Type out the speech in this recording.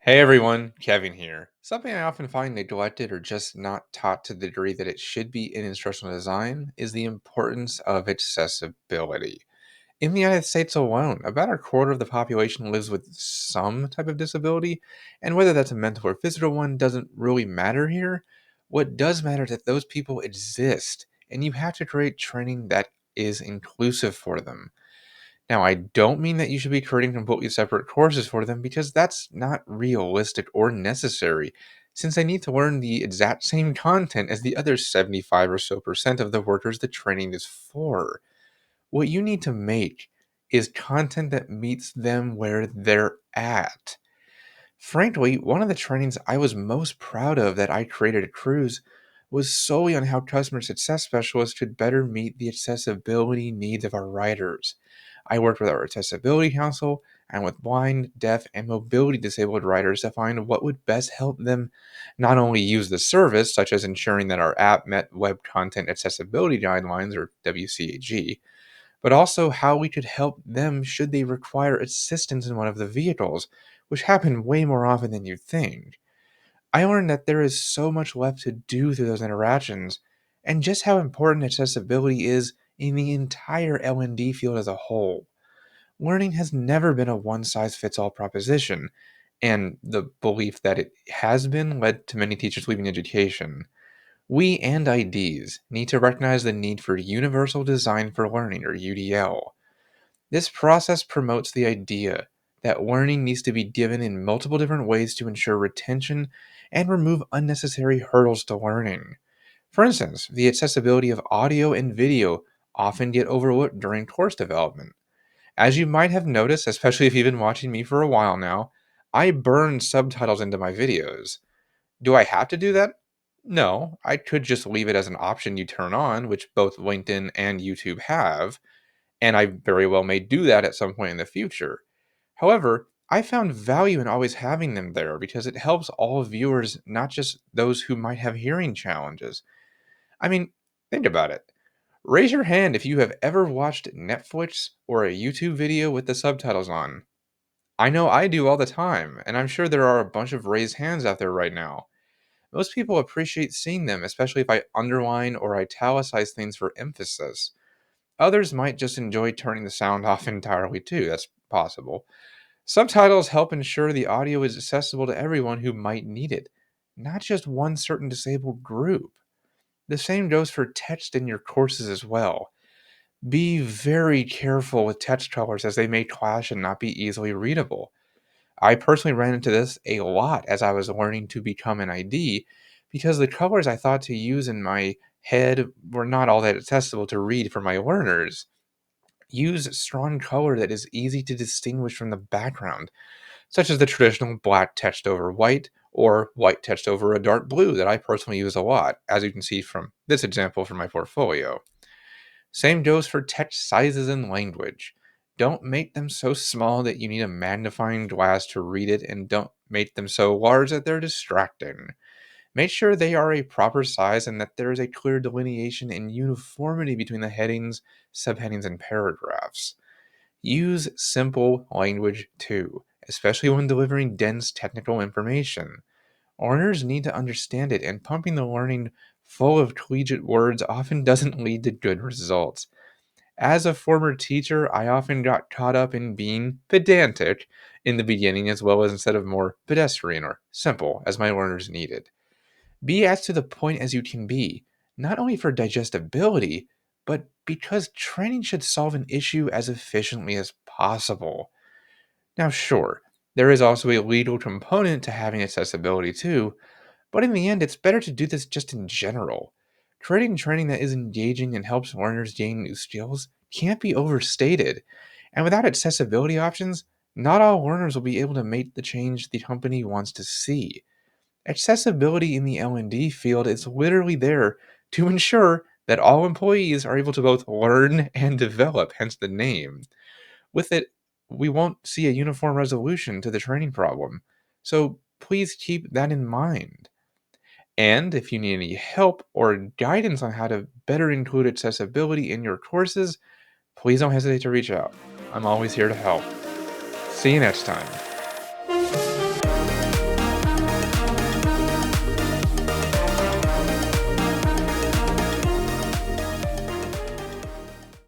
Hey everyone, Kevin here. Something I often find neglected or just not taught to the degree that it should be in instructional design is the importance of accessibility. In the United States alone, about a quarter of the population lives with some type of disability, and whether that's a mental or physical one doesn't really matter here. What does matter is that those people exist, and you have to create training that is inclusive for them. Now, I don't mean that you should be creating completely separate courses for them because that's not realistic or necessary, since they need to learn the exact same content as the other 75 or so percent of the workers the training is for. What you need to make is content that meets them where they're at. Frankly, one of the trainings I was most proud of that I created at Cruise was solely on how customer success specialists could better meet the accessibility needs of our riders. I worked with our accessibility council and with blind, deaf, and mobility disabled riders to find what would best help them not only use the service, such as ensuring that our app met Web Content Accessibility Guidelines or WCAG, but also how we could help them should they require assistance in one of the vehicles, which happen way more often than you think. I learned that there is so much left to do through those interactions, and just how important accessibility is in the entire L&D field as a whole. Learning has never been a one size fits all proposition, and the belief that it has been led to many teachers leaving education. We and IDs need to recognize the need for universal design for learning, or UDL. This process promotes the idea that learning needs to be given in multiple different ways to ensure retention and remove unnecessary hurdles to learning. For instance, the accessibility of audio and video often get overlooked during course development. As you might have noticed, especially if you've been watching me for a while now, I burn subtitles into my videos. Do I have to do that? No, I could just leave it as an option you turn on, which both LinkedIn and YouTube have, and I very well may do that at some point in the future. However, I found value in always having them there because it helps all viewers, not just those who might have hearing challenges. I mean, think about it. Raise your hand if you have ever watched Netflix or a YouTube video with the subtitles on. I know I do all the time, and I'm sure there are a bunch of raised hands out there right now. Most people appreciate seeing them, especially if I underline or italicize things for emphasis. Others might just enjoy turning the sound off entirely too, that's possible. Subtitles help ensure the audio is accessible to everyone who might need it, not just one certain disabled group. The same goes for text in your courses as well. Be very careful with text colors as they may clash and not be easily readable. I personally ran into this a lot as I was learning to become an ID because the colors I thought to use in my head were not all that accessible to read for my learners. Use strong color that is easy to distinguish from the background, such as the traditional black text over white or white text over a dark blue that I personally use a lot, as you can see from this example from my portfolio. Same goes for text sizes and language. Don't make them so small that you need a magnifying glass to read it, and don't make them so large that they're distracting. Make sure they are a proper size and that there is a clear delineation and uniformity between the headings, subheadings, and paragraphs. Use simple language too, especially when delivering dense technical information. Learners need to understand it, and pumping the learning full of collegiate words often doesn't lead to good results. As a former teacher, I often got caught up in being pedantic in the beginning as well as instead of more pedestrian or simple as my learners needed. Be as to the point as you can be, not only for digestibility, but because training should solve an issue as efficiently as possible. Now, sure, there is also a legal component to having accessibility too, but in the end, it's better to do this just in general. Creating training that is engaging and helps learners gain new skills can't be overstated, and without accessibility options, not all learners will be able to make the change the company wants to see. Accessibility in the L&D field is literally there to ensure that all employees are able to both learn and develop, hence the name. With it, we won't see a uniform resolution to the training problem. So please keep that in mind. And if you need any help or guidance on how to better include accessibility in your courses, please don't hesitate to reach out. I'm always here to help. See you next time.